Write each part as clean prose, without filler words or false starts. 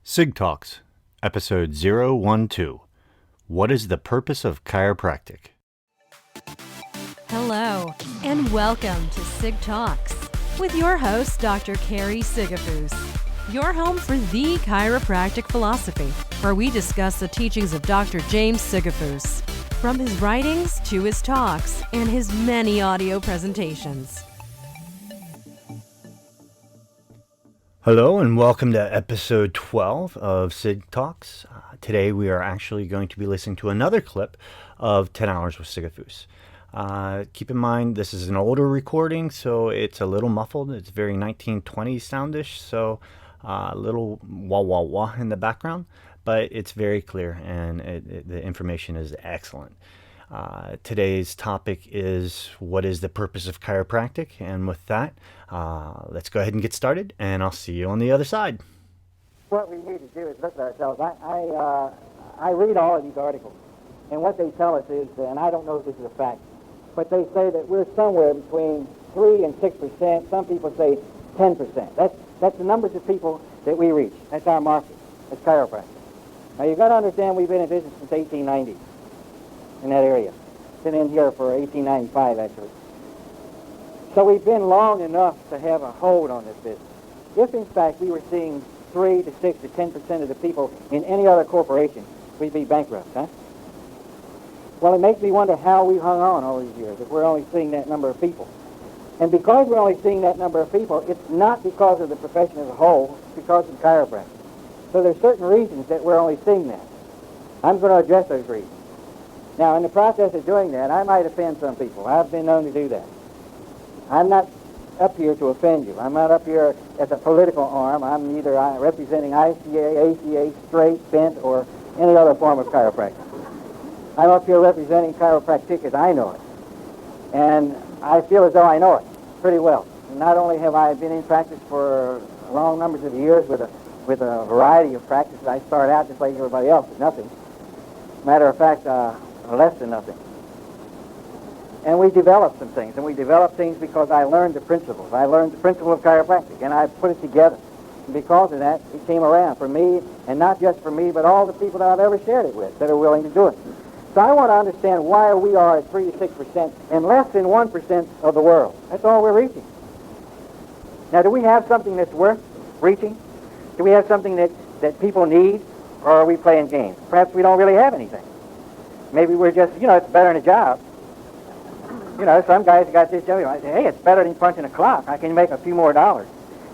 SigTalks, Episode 012. What is the purpose of chiropractic? Hello, and welcome to SigTalks with your host, Dr. Carrie Sigafoose, your home for the chiropractic philosophy, where we discuss the teachings of Dr. James Sigafoose, from his writings to his talks and his many audio presentations. Hello and welcome to episode 12 of SigTalks. Today we are actually going to be listening to another clip of 10 Hours with Sigafoose. Keep in mind this is an older recording, so it's a little muffled. It's very 1920s soundish, so a little wah wah wah in the background, but it's very clear and the information is excellent. Today's topic is what is the purpose of chiropractic, and with that, let's go ahead and get started, and I'll see you on the other side. What we need to do is look at ourselves. I read all of these articles, and what they tell us is, and I don't know if this is a fact, but they say that we're somewhere between 3 and 6%. Some people say 10%. That's the numbers of people that we reach. That's our market as chiropractors. Now you've got to understand we've been in business since 1890. In that area. Been in here for 1895, actually. So we've been long enough to have a hold on this business. If, in fact, we were seeing 3 to 6 to 10% of the people in any other corporation, we'd be bankrupt, huh? Well, it makes me wonder how we hung on all these years if we're only seeing that number of people. And because we're only seeing that number of people, it's not because of the profession as a whole, it's because of chiropractic. So there's certain reasons that we're only seeing that. I'm going to address those reasons. Now, in the process of doing that, I might offend some people. I've been known to do that. I'm not up here to offend you. I'm not up here as a political arm. I'm either representing ICA, ACA, straight, bent, or any other form of chiropractic. I'm up here representing chiropractic as I know it. And I feel as though I know it pretty well. Not only have I been in practice for long numbers of years with a variety of practices. I start out just like everybody else with nothing. Matter of fact, less than nothing. And we developed some things, and we developed things because I learned the principles. I learned the principle of chiropractic, and I put it together. And because of that, it came around for me, and not just for me, but all the people that I've ever shared it with that are willing to do it. So I want to understand why we are at 3 to 6% and less than 1% of the world. That's all we're reaching. Now, do we have something that's worth reaching? Do we have something that people need, or are we playing games? Perhaps we don't really have anything. Maybe we're just, it's better than a job. Some guys got this job. I say, hey, it's better than punching a clock. I can make a few more dollars.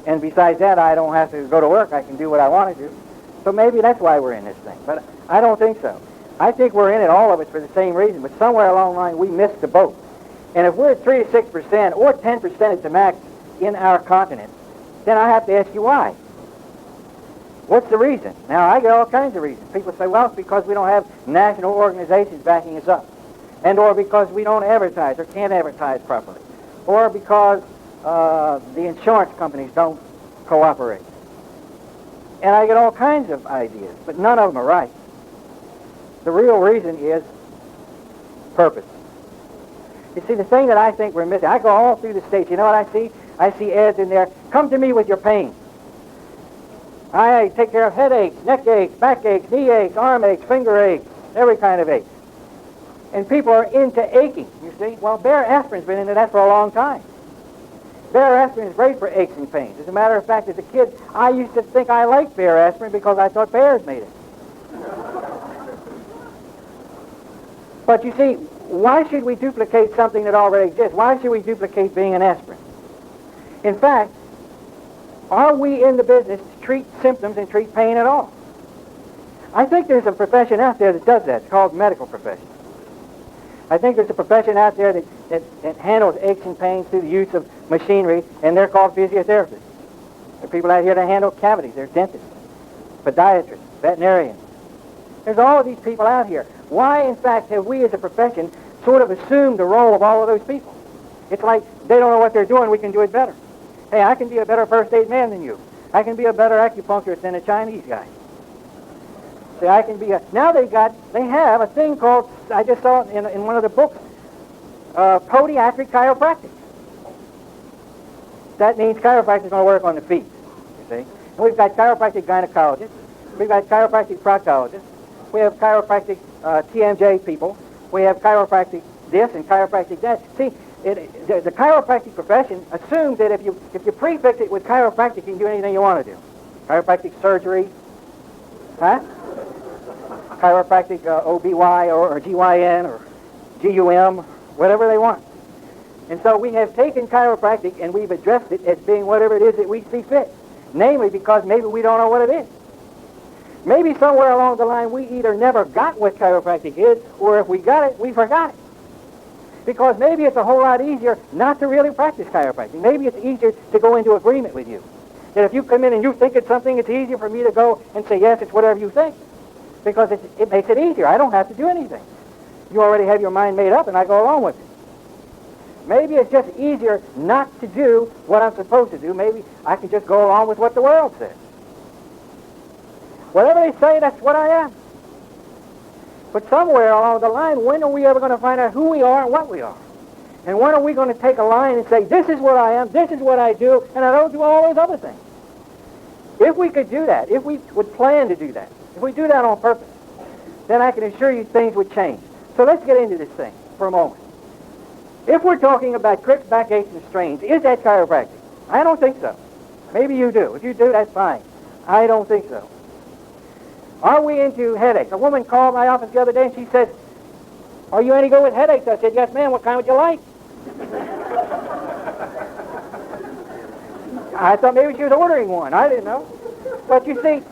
And besides that, I don't have to go to work. I can do what I want to do. So maybe that's why we're in this thing. But I don't think so. I think we're in it, all of us, for the same reason. But somewhere along the line, we missed the boat. And if we're at 3 to 6% or 10% at the max in our continent, then I have to ask you why. What's the reason? Now, I get all kinds of reasons. People say, well, it's because we don't have national organizations backing us up, and or because we don't advertise or can't advertise properly, or because the insurance companies don't cooperate. And I get all kinds of ideas, but none of them are right. The real reason is purpose. You see, the thing that I think we're missing, I go all through the states. You know what I see? I see ads in there, come to me with your pain. I take care of headaches, neck aches, back aches, knee aches, arm aches, finger aches, every kind of ache. And people are into aching, you see. Well, Bear Aspirin's been into that for a long time. Bear Aspirin is great for aches and pains. As a matter of fact, as a kid, I used to think I liked Bear Aspirin because I thought bears made it. But you see, why should we duplicate something that already exists? Why should we duplicate being an aspirin? In fact, are we in the business to treat symptoms and treat pain at all? I think there's a profession out there that does that. It's called medical profession. I think there's a profession out there that handles aches and pains through the use of machinery, and they're called physiotherapists. There are people out here that handle cavities. They're dentists, podiatrists, veterinarians. There's all of these people out here. Why, in fact, have we as a profession sort of assumed the role of all of those people? It's like they don't know what they're doing, we can do it better. Hey, I can be a better first aid man than you. I can be a better acupuncturist than a Chinese guy. See, I can be a... Now they have a thing called, I just saw it in one of the books, podiatric chiropractic. That means chiropractic is going to work on the feet, you see. And we've got chiropractic gynecologists, We've got chiropractic proctologists. We have chiropractic TMJ people. We have chiropractic this and chiropractic that. See, the chiropractic profession assumes that if you prefix it with chiropractic, you can do anything you want to do. Chiropractic surgery, huh? Chiropractic OBY or GYN or GUM, whatever they want. And so we have taken chiropractic and we've addressed it as being whatever it is that we see fit. Namely because maybe we don't know what it is. Maybe somewhere along the line we either never got what chiropractic is, or if we got it, we forgot it. Because maybe it's a whole lot easier not to really practice chiropractic. Maybe it's easier to go into agreement with you. That if you come in and you think it's something, it's easier for me to go and say, yes, it's whatever you think. Because it makes it easier. I don't have to do anything. You already have your mind made up and I go along with it. Maybe it's just easier not to do what I'm supposed to do. Maybe I can just go along with what the world says. Whatever they say, that's what I am. But somewhere along the line, when are we ever going to find out who we are and what we are? And when are we going to take a line and say, this is what I am, this is what I do, and I don't do all those other things? If we could do that, if we would plan to do that, if we do that on purpose, then I can assure you things would change. So let's get into this thing for a moment. If we're talking about cricks, backaches, and strains, is that chiropractic? I don't think so. Maybe you do. If you do, that's fine. I don't think so. Are we into headaches? A woman called my office the other day and she said, are you any good with headaches? I said, yes, ma'am. What kind would you like? I thought maybe she was ordering one. I didn't know. But you see,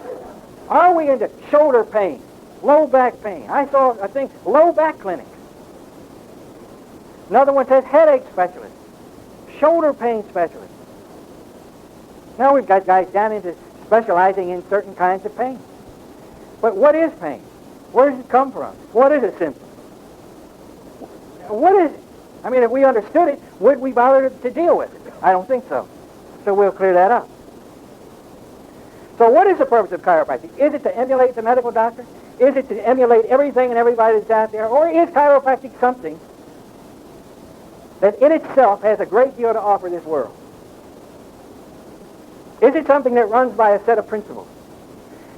are we into shoulder pain, low back pain? I saw a thing, low back clinic. Another one says headache specialist, shoulder pain specialist. Now we've got guys down into specializing in certain kinds of pain. But what is pain? Where does it come from? What is a symptom? What is it? I mean, if we understood it, would we bother to deal with it? I don't think so. So we'll clear that up. So what is the purpose of chiropractic? Is it to emulate the medical doctor? Is it to emulate everything and everybody that's out there? Or is chiropractic something that in itself has a great deal to offer this world? Is it something that runs by a set of principles?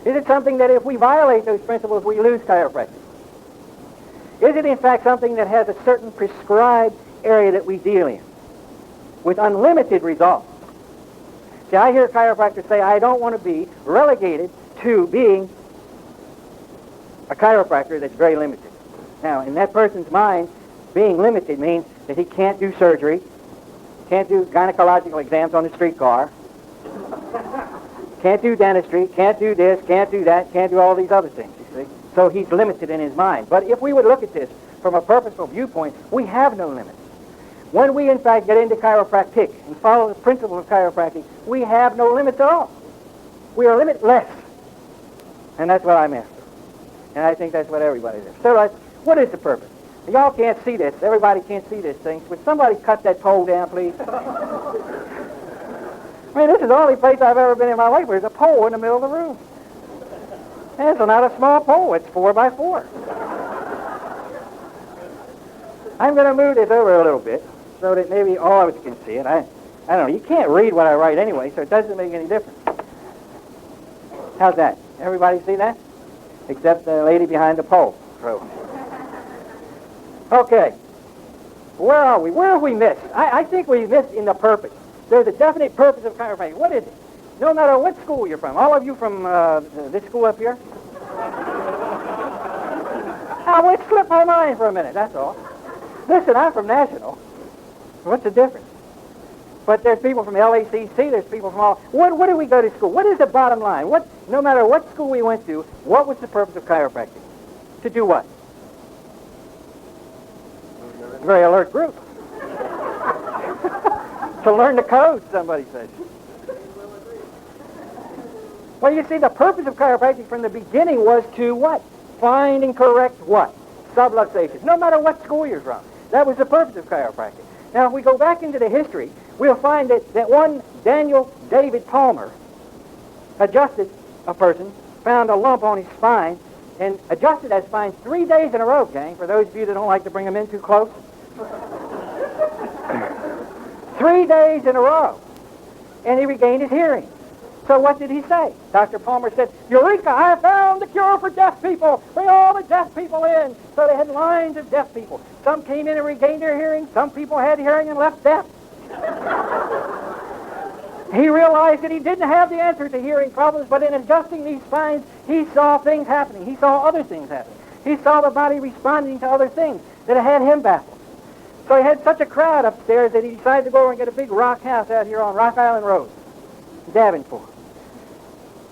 Is it something that if we violate those principles, we lose chiropractic? Is it in fact something that has a certain prescribed area that we deal in with unlimited results? See, I hear chiropractors say, I don't want to be relegated to being a chiropractor that's very limited. Now, in that person's mind, being limited means that he can't do surgery, can't do gynecological exams on the streetcar, can't do dentistry, can't do this, can't do that, can't do all these other things, you see. So he's limited in his mind. But if we would look at this from a purposeful viewpoint, we have no limits. When we, in fact, get into chiropractic and follow the principle of chiropractic, we have no limits at all. We are limitless. And that's what I'm after. And I think that's what everybody's after. So what is the purpose? Y'all can't see this. Everybody can't see this thing. Would somebody cut that pole down, please? I mean, this is the only place I've ever been in my life where there's a pole in the middle of the room. And it's not a small pole. It's 4 by 4. I'm going to move this over a little bit so that maybe all of us can see it. I don't know. You can't read what I write anyway, so it doesn't make any difference. How's that? Everybody see that? Except the lady behind the pole. So. Okay. Where are we? Where have we missed? I think we missed in the purpose. There's a definite purpose of chiropractic. What is it? No matter what school you're from. All of you from this school up here? It slipped my mind for a minute, that's all. Listen, I'm from National. What's the difference? But there's people from LACC, there's people from all... What do we go to school? What is the bottom line? No matter what school we went to, what was the purpose of chiropractic? To do what? A very alert group. To learn the code, somebody says. Well, you see, the purpose of chiropractic from the beginning was to what? Find and correct what? Subluxations. No matter what school you're from. That was the purpose of chiropractic. Now, if we go back into the history, we'll find that one Daniel David Palmer adjusted a person, found a lump on his spine, and adjusted that spine 3 days in a row, gang, for those of you that don't like to bring them in too close. 3 days in a row. And he regained his hearing. So what did he say? Dr. Palmer said, "Eureka, I found the cure for deaf people. Bring all the deaf people in." So they had lines of deaf people. Some came in and regained their hearing. Some people had hearing and left deaf. He realized that he didn't have the answer to hearing problems, but in adjusting these spines, he saw things happening. He saw other things happening. He saw the body responding to other things that had him baffled. So he had such a crowd upstairs that he decided to go over and get a big rock house out here on Rock Island Road, Davenport.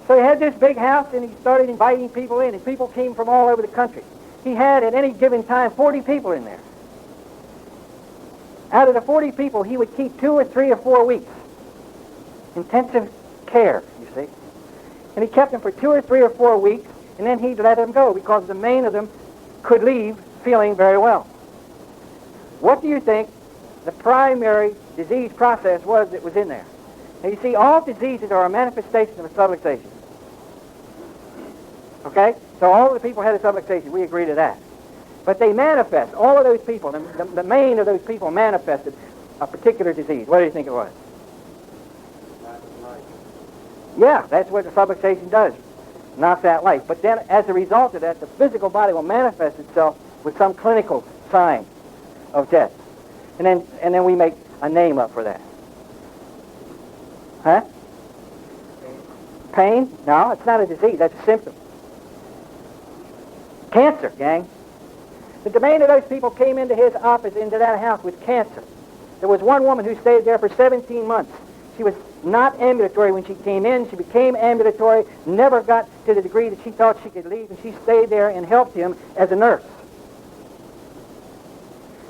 So he had this big house, and he started inviting people in, and people came from all over the country. He had, at any given time, 40 people in there. Out of the 40 people, he would keep 2 or 3 or 4 weeks. Intensive care, you see. And he kept them for 2 or 3 or 4 weeks, and then he'd let them go, because the main of them could leave feeling very well. What do you think the primary disease process was that was in there? Now, you see, all diseases are a manifestation of a subluxation. Okay? So all of the people had a subluxation. We agree to that. But they manifest, all of those people, the main of those people manifested a particular disease. What do you think it was? Yeah, that's what the subluxation does. Knocks out life. But then, as a result of that, the physical body will manifest itself with some clinical sign of death. And then we make a name up for that. Huh? Pain? No, it's not a disease. That's a symptom. Cancer, gang. The domain of those people came into his office, into that house, with cancer. There was one woman who stayed there for 17 months. She was not ambulatory when she came in. She became ambulatory, never got to the degree that she thought she could leave, and she stayed there and helped him as a nurse.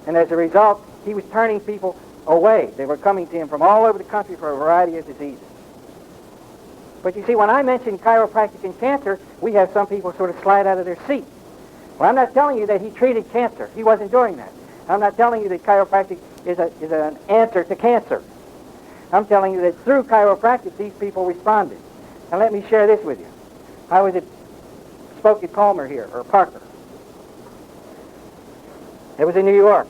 And as a result, he was turning people away. They were coming to him from all over the country for a variety of diseases. But you see, when I mention chiropractic and cancer, we have some people sort of slide out of their seat. Well, I'm not telling you that he treated cancer. He wasn't doing that. I'm not telling you that chiropractic is an answer to cancer. I'm telling you that through chiropractic, these people responded. Now let me share this with you. I was at Spokane Palmer here, or Parker. It was in New York.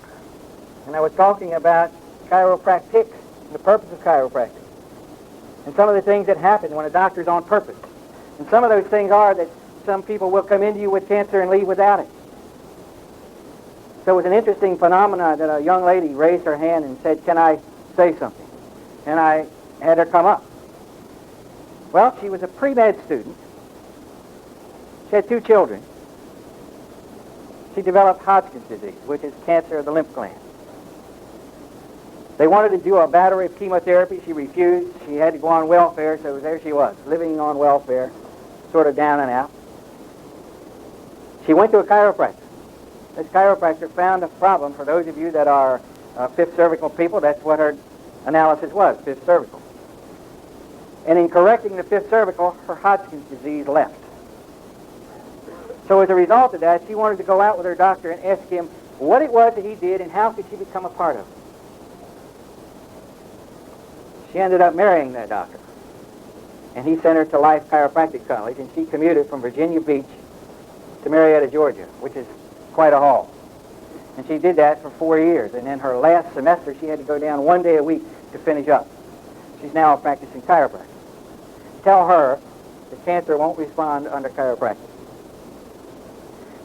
And I was talking about chiropractic, and the purpose of chiropractic, and some of the things that happen when a doctor's on purpose. And some of those things are that some people will come into you with cancer and leave without it. So it was an interesting phenomenon that a young lady raised her hand and said, "Can I say something?" And I had her come up. Well, she was a pre-med student. She had 2 children. She developed Hodgkin's disease, which is cancer of the lymph gland. They wanted to do a battery of chemotherapy. She refused. She had to go on welfare, so there she was, living on welfare, sort of down and out. She went to a chiropractor. This chiropractor found a problem. For those of you that are fifth cervical people, that's what her analysis was, fifth cervical. And in correcting the fifth cervical, her Hodgkin's disease left. So as a result of that, she wanted to go out with her doctor and ask him what it was that he did and how could she become a part of it. She ended up marrying that doctor. And he sent her to Life Chiropractic College, and she commuted from Virginia Beach to Marietta, Georgia, which is quite a haul. And she did that for 4 years. And in her last semester, she had to go down 1 day a week to finish up. She's now a practicing chiropractor. Tell her that cancer won't respond under chiropractic.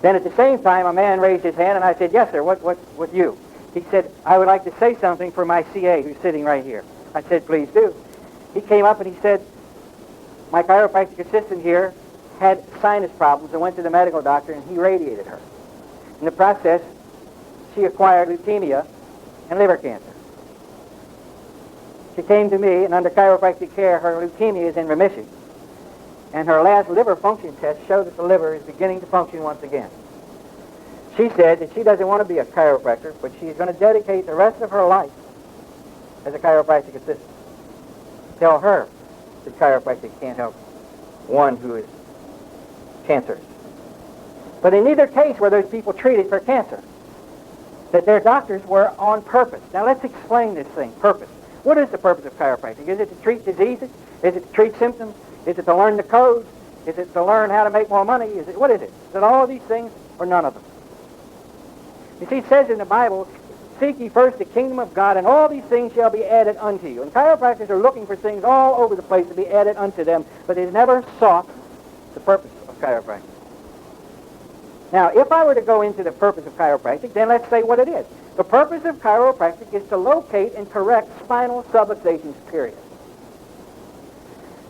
Then at the same time, a man raised his hand, and I said, "Yes, sir, what you?" He said, "I would like to say something for my CA who's sitting right here." I said, "Please do." He came up and he said, "My chiropractic assistant here had sinus problems and went to the medical doctor, and he radiated her. In the process, she acquired leukemia and liver cancer. She came to me, and under chiropractic care, her leukemia is in remission. And her last liver function test showed that the liver is beginning to function once again. She said that she doesn't want to be a chiropractor, but she's going to dedicate the rest of her life as a chiropractic assistant. Tell her that chiropractic can't help one who is cancerous." But in neither case were those people treated for cancer. That their doctors were on purpose. Now let's explain this thing, purpose. What is the purpose of chiropractic? Is it to treat diseases? Is it to treat symptoms? Is it to learn the codes? Is it to learn how to make more money? What is it? Is it all of these things or none of them? You see, it says in the Bible, seek ye first the kingdom of God, and all these things shall be added unto you. And chiropractors are looking for things all over the place to be added unto them, but they never sought the purpose of chiropractic. Now, if I were to go into the purpose of chiropractic, then let's say what it is. The purpose of chiropractic is to locate and correct spinal subluxations, period.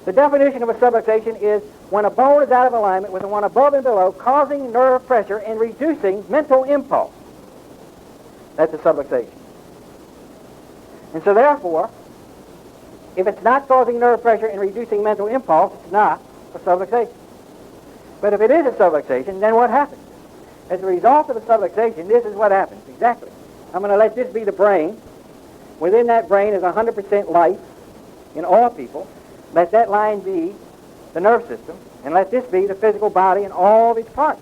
The definition of a subluxation is when a bone is out of alignment with the one above and below, causing nerve pressure and reducing mental impulse. That's a subluxation. And so therefore, if it's not causing nerve pressure and reducing mental impulse, it's not a subluxation. But if it is a subluxation, then what happens? As a result of a subluxation, this is what happens, exactly. I'm going to let this be the brain. Within that brain is 100% life in all people. Let that line be the nerve system, and let this be the physical body and all of its parts.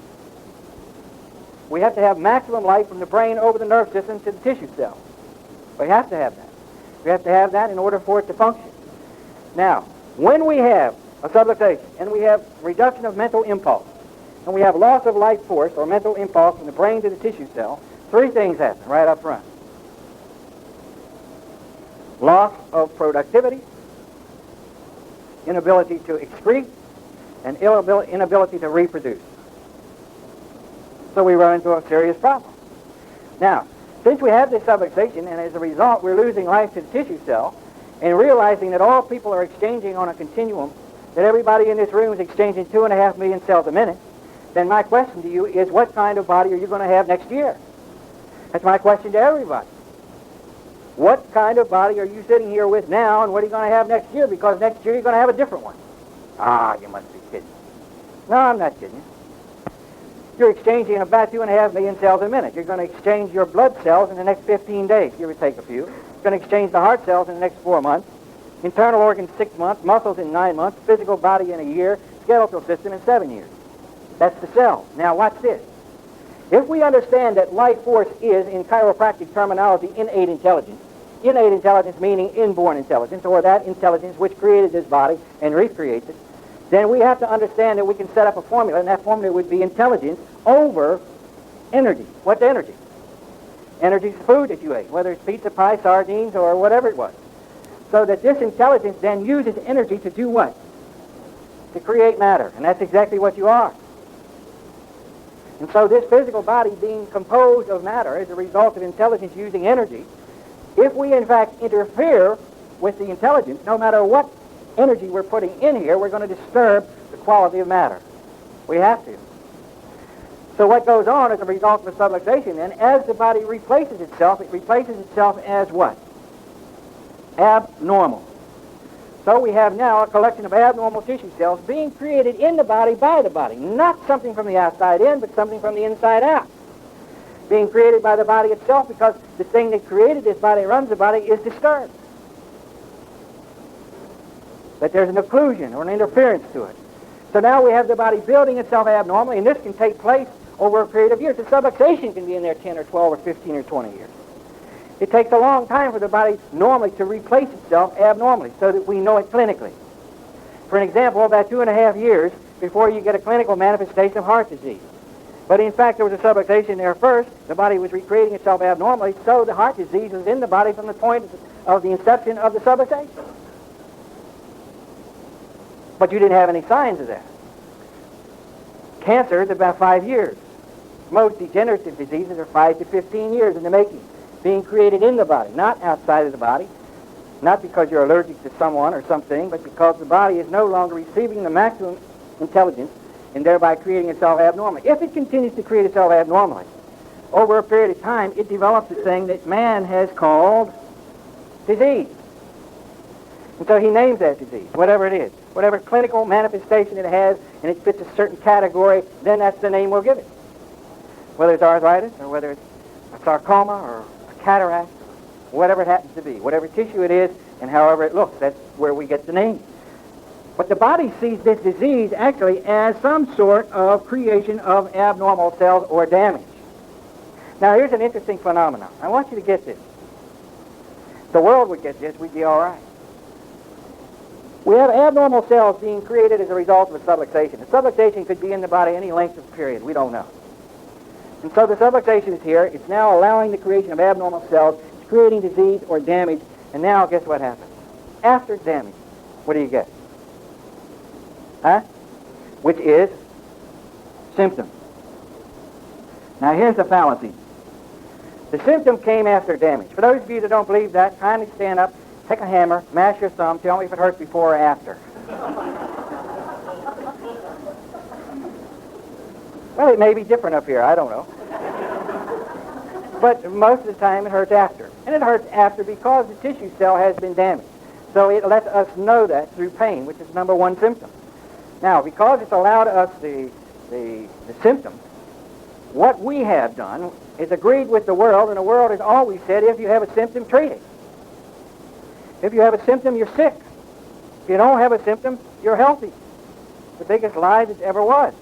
We have to have maximum life from the brain over the nerve system to the tissue cell. We have to have that. We have to have that in order for it to function. Now, when we have a subluxation and we have reduction of mental impulse, and we have loss of life force or mental impulse from the brain to the tissue cell, three things happen right up front. Loss of productivity, inability to excrete, and inability to reproduce. So we run into a serious problem. Now, since we have this subluxation, and as a result we're losing life to the tissue cell, and realizing that all people are exchanging on a continuum, that everybody in this room is exchanging 2.5 million cells a minute, then my question to you is, what kind of body are you going to have next year? That's my question to everybody. What kind of body are you sitting here with now, and what are you going to have next year? Because next year you're going to have a different one. Ah, you must be kidding. No, I'm not kidding you. You're exchanging about 2.5 million cells a minute. You're going to exchange your blood cells in the next 15 days. Give or take a few. You're going to exchange the heart cells in the next 4 months. Internal organs 6 months. Muscles in 9 months. Physical body in a year. Skeletal system in 7 years. That's the cell. Now watch this. If we understand that life force is, in chiropractic terminology, innate intelligence meaning inborn intelligence, or that intelligence which created this body and recreates it, then we have to understand that we can set up a formula, and that formula would be intelligence over energy. What's energy? Energy is food that you ate, whether it's pizza, pie, sardines, or whatever it was. So that this intelligence then uses energy to do what? To create matter, and that's exactly what you are. And so this physical body being composed of matter as a result of intelligence using energy, if we in fact interfere with the intelligence, no matter what energy we're putting in here, we're going to disturb the quality of matter. We have to. So what goes on as a result of a subluxation, then, as the body replaces itself, it replaces itself as what? Abnormal. So we have now a collection of abnormal tissue cells being created in the body by the body. Not something from the outside in, but something from the inside out. Being created by the body itself because the thing that created this body, runs the body, is disturbed. That there's an occlusion or an interference to it. So now we have the body building itself abnormally, and this can take place over a period of years. The subluxation can be in there 10 or 12 or 15 or 20 years. It takes a long time for the body normally to replace itself abnormally so that we know it clinically. For an example, about 2.5 years before you get a clinical manifestation of heart disease. But in fact, there was a subluxation there first. The body was recreating itself abnormally, so the heart disease was in the body from the point of the inception of the subluxation. But you didn't have any signs of that. Cancer is about 5 years. Most degenerative diseases are 5 to 15 years in the making, being created in the body, not outside of the body, not because you're allergic to someone or something, but because the body is no longer receiving the maximum intelligence and thereby creating itself abnormally. If it continues to create itself abnormally, over a period of time, it develops a thing that man has called disease. And so he names that disease, whatever it is. Whatever clinical manifestation it has, and it fits a certain category, then that's the name we'll give it. Whether it's arthritis, or whether it's a sarcoma, or a cataract, or whatever it happens to be. Whatever tissue it is, and however it looks, that's where we get the name. But the body sees this disease actually as some sort of creation of abnormal cells or damage. Now here's an interesting phenomenon. I want you to get this. If the world would get this, we'd be all right. We have abnormal cells being created as a result of a subluxation. A subluxation could be in the body any length of period. We don't know. And so the subluxation is here. It's now allowing the creation of abnormal cells. It's creating disease or damage. And now guess what happens? After damage, what do you get? Huh? Which is symptom. Now here's the fallacy. The symptom came after damage. For those of you that don't believe that, kindly stand up, take a hammer, mash your thumb, tell me if it hurts before or after. Well, it may be different up here, I don't know. But most of the time it hurts after. And it hurts after because the tissue cell has been damaged. So it lets us know that through pain, which is number one symptom. Now, because it's allowed us the symptom, what we have done is agreed with the world, and the world has always said, if you have a symptom, treat it. If you have a symptom, you're sick. If you don't have a symptom, you're healthy. The biggest lie that ever was.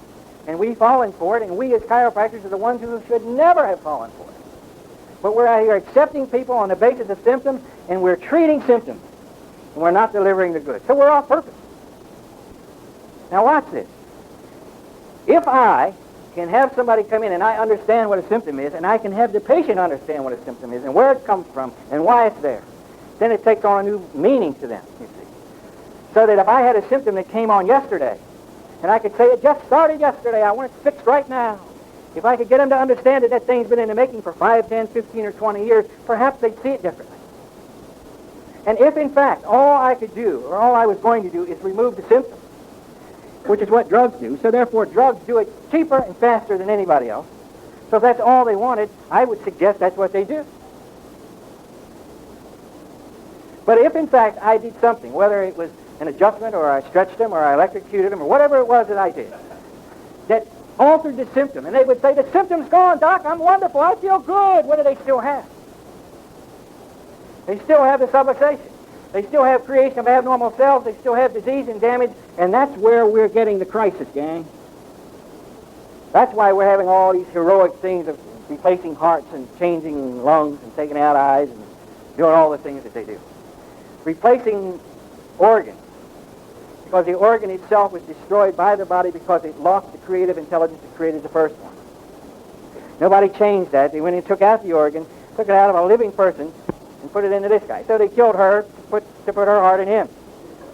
And we've fallen for it, and we as chiropractors are the ones who should never have fallen for it. But we're out here accepting people on the basis of symptoms, and we're treating symptoms, and we're not delivering the goods. So we're off purpose. Now watch this. If I can have somebody come in and I understand what a symptom is, and I can have the patient understand what a symptom is and where it comes from and why it's there, then it takes on a new meaning to them, you see. So that if I had a symptom that came on yesterday, and I could say it just started yesterday, I want it fixed right now. If I could get them to understand that that thing's been in the making for 5, 10, 15, or 20 years, perhaps they'd see it differently. And if, in fact, all I could do, or all I was going to do, is remove the symptom, which is what drugs do, so therefore drugs do it cheaper and faster than anybody else. So if that's all they wanted, I would suggest that's what they do. But if, in fact, I did something, whether it was an adjustment, or I stretched them, or I electrocuted them, or whatever it was that I did, that altered the symptom, and they would say, the symptom's gone, Doc, I'm wonderful, I feel good. What do they still have? They still have the subluxation. They still have creation of abnormal cells. They still have disease and damage, and that's where we're getting the crisis, gang. That's why we're having all these heroic things of replacing hearts and changing lungs and taking out eyes and doing all the things that they do. Replacing organs, because the organ itself was destroyed by the body because it lost the creative intelligence that created the first one. Nobody changed that. They went and took out the organ, took it out of a living person, and put it into this guy. So they killed her to put her heart in him,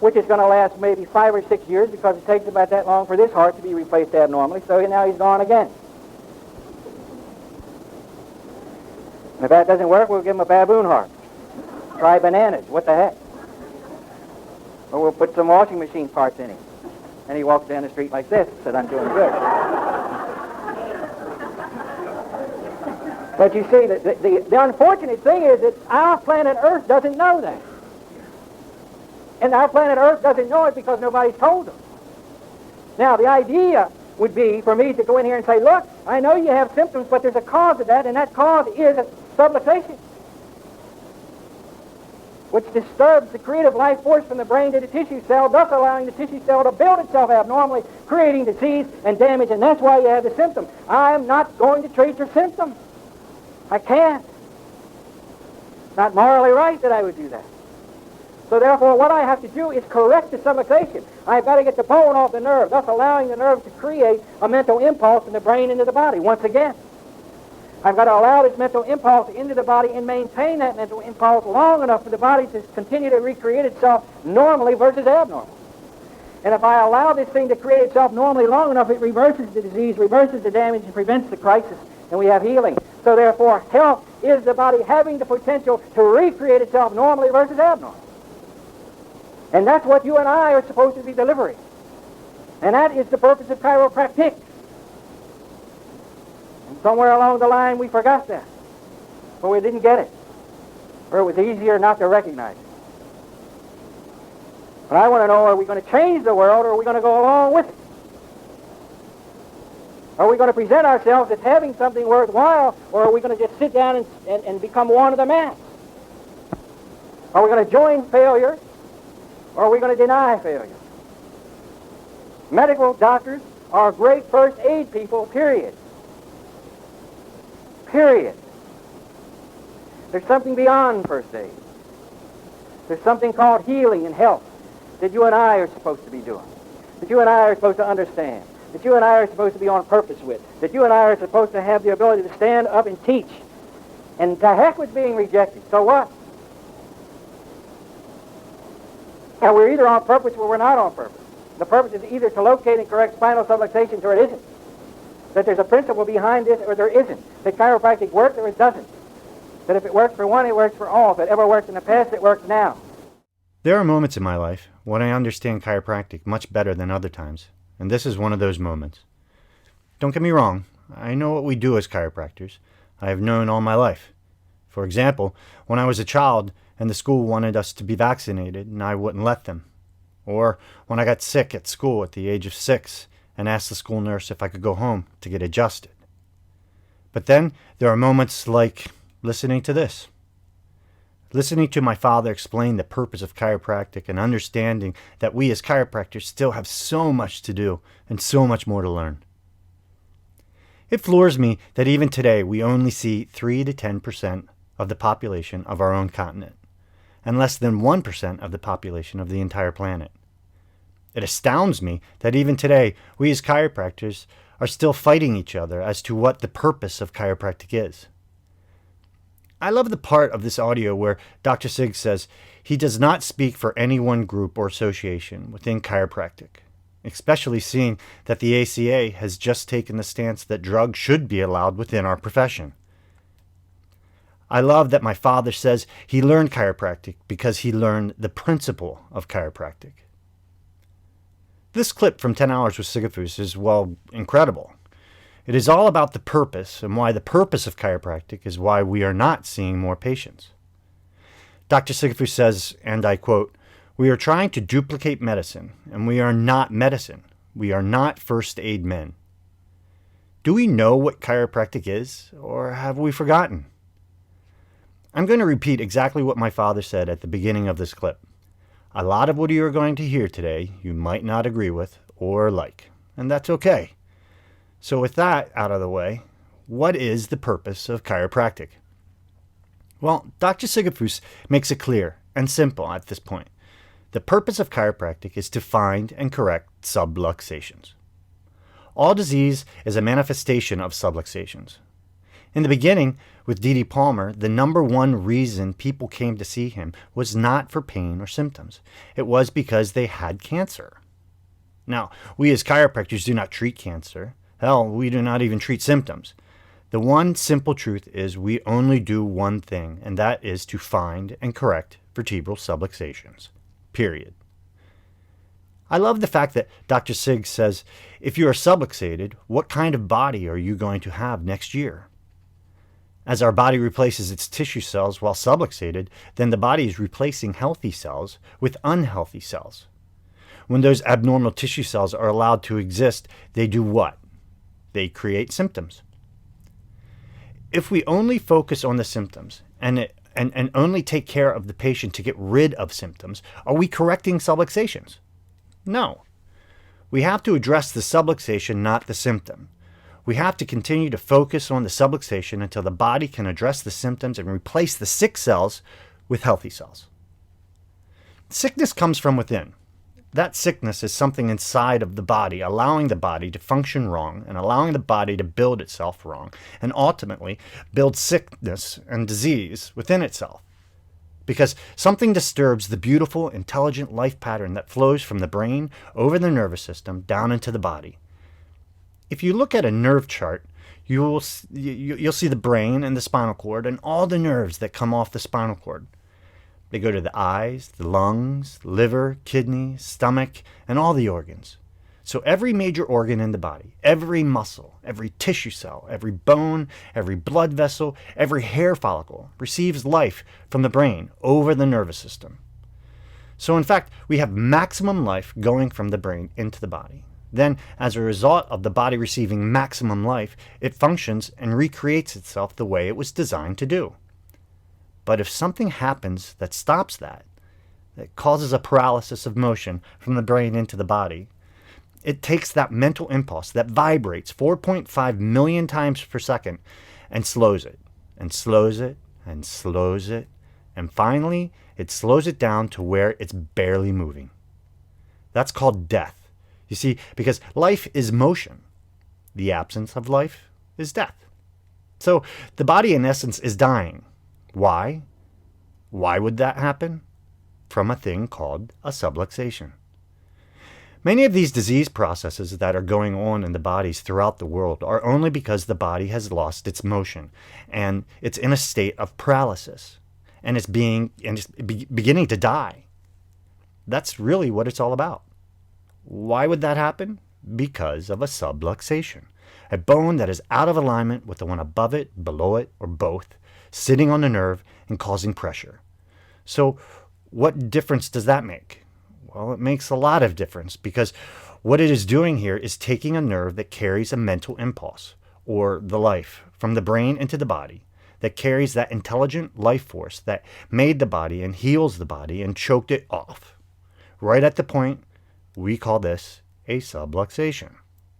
which is going to last maybe 5 or 6 years because it takes about that long for this heart to be replaced abnormally, so now he's gone again. And if that doesn't work, we'll give him a baboon heart. Try bananas. What the heck? Or we'll put some washing machine parts in him. And he walks down the street like this and said, I'm doing good. But you see, the unfortunate thing is that our planet Earth doesn't know that. And our planet Earth doesn't know it because nobody's told them. Now, the idea would be for me to go in here and say, look, I know you have symptoms, but there's a cause of that, and that cause is a subluxation, which disturbs the creative life force from the brain to the tissue cell, thus allowing the tissue cell to build itself abnormally, creating disease and damage, and that's why you have the symptom. I'm not going to treat your symptom. I can't. It's not morally right that I would do that. So therefore, what I have to do is correct the subluxation. I've got to get the bone off the nerve, thus allowing the nerve to create a mental impulse from the brain into the body once again. I've got to allow this mental impulse into the body and maintain that mental impulse long enough for the body to continue to recreate itself normally versus abnormal. And if I allow this thing to create itself normally long enough, it reverses the disease, reverses the damage, and prevents the crisis, and we have healing. So therefore, health is the body having the potential to recreate itself normally versus abnormal. And that's what you and I are supposed to be delivering. And that is the purpose of chiropractic. And somewhere along the line we forgot that. Or we didn't get it. Or it was easier not to recognize it. But I want to know, are we going to change the world or are we going to go along with it? Are we going to present ourselves as having something worthwhile, or are we going to just sit down and become one of the mass? Are we going to join failure, or are we going to deny failure? Medical doctors are great first aid people, period. Period. There's something beyond first aid. There's something called healing and health that you and I are supposed to be doing, that you and I are supposed to understand. that you and I are supposed to be on purpose with, that you and I are supposed to have the ability to stand up and teach. And to heck with being rejected. So what? And we're either on purpose or we're not on purpose. The purpose is either to locate and correct spinal subluxations or it isn't. That there's a principle behind this or there isn't. That chiropractic works or it doesn't. That if it works for one, it works for all. If it ever worked in the past, it works now. There are moments in my life when I understand chiropractic much better than other times, and this is one of those moments. Don't get me wrong, I know what we do as chiropractors. I have known all my life. For example, when I was a child and the school wanted us to be vaccinated and I wouldn't let them. Or when I got sick at school at the age of 6 and asked the school nurse if I could go home to get adjusted. But then there are moments like listening to this. Listening to my father explain the purpose of chiropractic and understanding that we as chiropractors still have so much to do and so much more to learn. It floors me that even today we only see 3 to 10% of the population of our own continent and less than 1% of the population of the entire planet. It astounds me that even today we as chiropractors are still fighting each other as to what the purpose of chiropractic is. I love the part of this audio where Dr. Sig says he does not speak for any one group or association within chiropractic, especially seeing that the ACA has just taken the stance that drugs should be allowed within our profession. I love that my father says he learned chiropractic because he learned the principle of chiropractic. This clip from 10 Hours with Sigafoose is, well, incredible. It is all about the purpose and why the purpose of chiropractic is why we are not seeing more patients. Dr. Sigafoose says, and I quote, "We are trying to duplicate medicine, and we are not medicine. We are not first aid men." Do we know what chiropractic is, or have we forgotten? I'm going to repeat exactly what my father said at the beginning of this clip. A lot of what you are going to hear today you might not agree with or like, and that's okay. So with that out of the way, what is the purpose of chiropractic? Well, Dr. Sigafoose makes it clear and simple at this point. The purpose of chiropractic is to find and correct subluxations. All disease is a manifestation of subluxations. In the beginning, with D.D. Palmer, the number one reason people came to see him was not for pain or symptoms. It was because they had cancer. Now, we as chiropractors do not treat cancer. Hell, we do not even treat symptoms. The one simple truth is we only do one thing, and that is to find and correct vertebral subluxations. Period. I love the fact that Dr. Sig says, if you are subluxated, what kind of body are you going to have next year? As our body replaces its tissue cells while subluxated, then the body is replacing healthy cells with unhealthy cells. When those abnormal tissue cells are allowed to exist, they do what? They create symptoms. If we only focus on the symptoms and only take care of the patient to get rid of symptoms, are we correcting subluxations? No. We have to address the subluxation, not the symptom. We have to continue to focus on the subluxation until the body can address the symptoms and replace the sick cells with healthy cells. Sickness comes from within. That sickness is something inside of the body, allowing the body to function wrong and allowing the body to build itself wrong and ultimately build sickness and disease within itself. Because something disturbs the beautiful, intelligent life pattern that flows from the brain over the nervous system down into the body. If you look at a nerve chart, you'll see the brain and the spinal cord and all the nerves that come off the spinal cord. They go to the eyes, the lungs, liver, kidney, stomach, and all the organs. So every major organ in the body, every muscle, every tissue cell, every bone, every blood vessel, every hair follicle receives life from the brain over the nervous system. So in fact, we have maximum life going from the brain into the body. Then, as a result of the body receiving maximum life, it functions and recreates itself the way it was designed to do. But if something happens that stops that causes a paralysis of motion from the brain into the body, it takes that mental impulse that vibrates 4.5 million times per second and slows it, and slows it, and slows it, and finally it slows it down to where it's barely moving. That's called death. You see, because life is motion. The absence of life is death. So the body, in essence, is dying. Why? Why would that happen? From a thing called a subluxation. Many of these disease processes that are going on in the bodies throughout the world are only because the body has lost its motion and it's in a state of paralysis and it's beginning to die. That's really what it's all about. Why would that happen? Because of a subluxation, a bone that is out of alignment with the one above it, below it, or both, sitting on the nerve and causing pressure. So what difference does that make? Well, it makes a lot of difference because what it is doing here is taking a nerve that carries a mental impulse, or the life, from the brain into the body, that carries that intelligent life force that made the body and heals the body and choked it off. Right at the point, we call this a subluxation.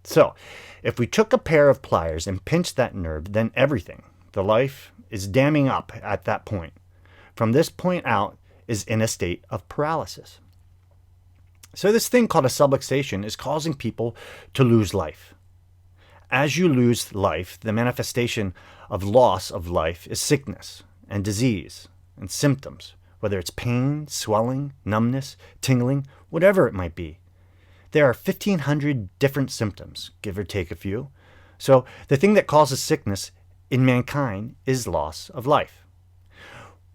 So, if we took a pair of pliers and pinched that nerve, then everything, the life, is damming up at that point. From this point out is in a state of paralysis. So this thing called a subluxation is causing people to lose life. As you lose life, the manifestation of loss of life is sickness and disease and symptoms, whether it's pain, swelling, numbness, tingling, whatever it might be. There are 1,500 different symptoms, give or take a few. So the thing that causes sickness in mankind is loss of life.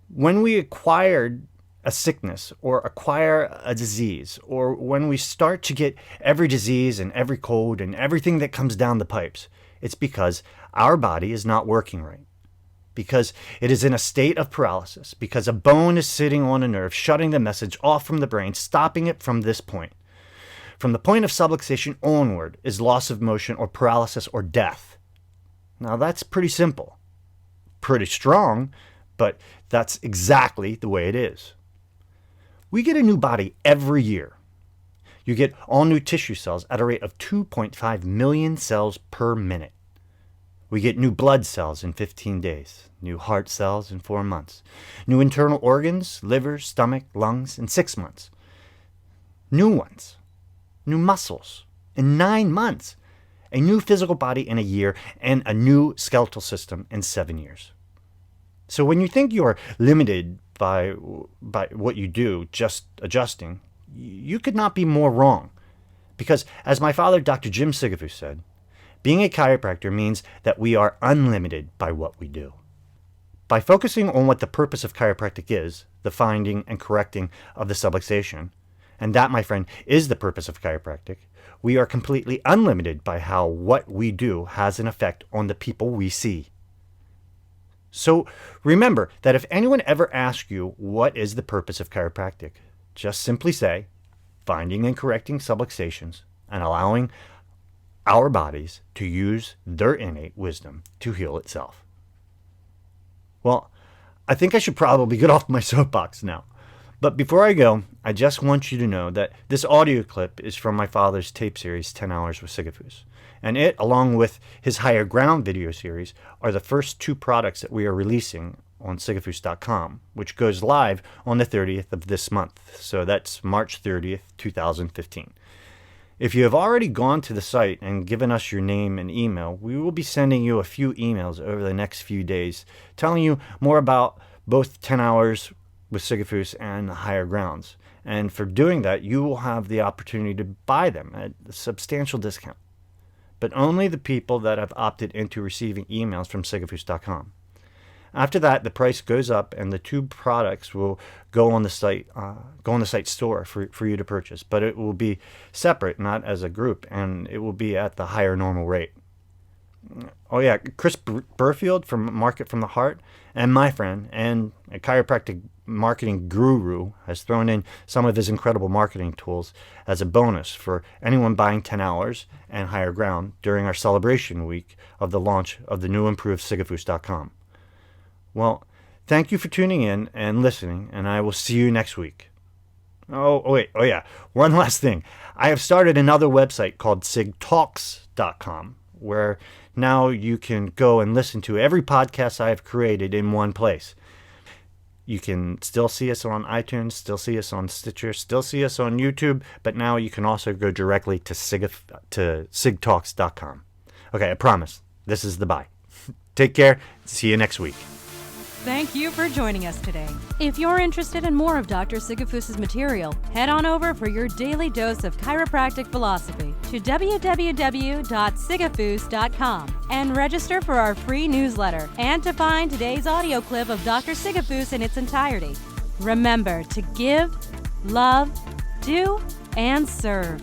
When we acquired a sickness or acquire a disease, or when we start to get every disease and every cold and everything that comes down the pipes, it's because our body is not working right. Because it is in a state of paralysis, because a bone is sitting on a nerve, shutting the message off from the brain, stopping it from this point. From the point of subluxation onward is loss of motion or paralysis or death. Now that's pretty simple, pretty strong, but that's exactly the way it is. We get a new body every year. You get all new tissue cells at a rate of 2.5 million cells per minute. We get new blood cells in 15 days, new heart cells in 4 months, new internal organs, liver, stomach, lungs in 6 months, new ones, new muscles in 9 months, a new physical body in a year, and a new skeletal system in 7 years. So when you think you are limited by what you do, just adjusting, you could not be more wrong. Because as my father, Dr. Jim Sigafoose, said, being a chiropractor means that we are unlimited by what we do. By focusing on what the purpose of chiropractic is, the finding and correcting of the subluxation, and that, my friend, is the purpose of chiropractic, we are completely unlimited by how what we do has an effect on the people we see. So remember that if anyone ever asks you what is the purpose of chiropractic, just simply say, finding and correcting subluxations and allowing our bodies to use their innate wisdom to heal itself. Well, I think I should probably get off my soapbox now. But before I go, I just want you to know that this audio clip is from my father's tape series, 10 Hours with Sigafoose. And it, along with his Higher Ground video series, are the first 2 products that we are releasing on Sigafoose.com, which goes live on the 30th of this month. So that's March 30th, 2015. If you have already gone to the site and given us your name and email, we will be sending you a few emails over the next few days telling you more about both 10 Hours with Sigafoose and Higher Grounds. And for doing that, you will have the opportunity to buy them at a substantial discount. But only the people that have opted into receiving emails from Sigafoose.com. After that, the price goes up and the 2 products will go on the site store for you to purchase. But it will be separate, not as a group, and it will be at the higher normal rate. Oh yeah, Chris Burfield from Market from the Heart, and my friend, and a chiropractic marketing guru, has thrown in some of his incredible marketing tools as a bonus for anyone buying 10 Hours and Higher Ground during our celebration week of the launch of the new improved Sigafoose.com. Well, thank you for tuning in and listening, and I will see you next week. Oh yeah, one last thing. I have started another website called SigTalks.com, where now you can go and listen to every podcast I have created in one place. You can still see us on iTunes, still see us on Stitcher, still see us on YouTube, but now you can also go directly to SigTalks.com. Okay, I promise. This is the bye. Take care. See you next week. Thank you for joining us today. If you're interested in more of Dr. Sigafoose's material, head on over for your daily dose of chiropractic philosophy to www.sigafoose.com and register for our free newsletter and to find today's audio clip of Dr. Sigafoose in its entirety. Remember to give, love, do, and serve.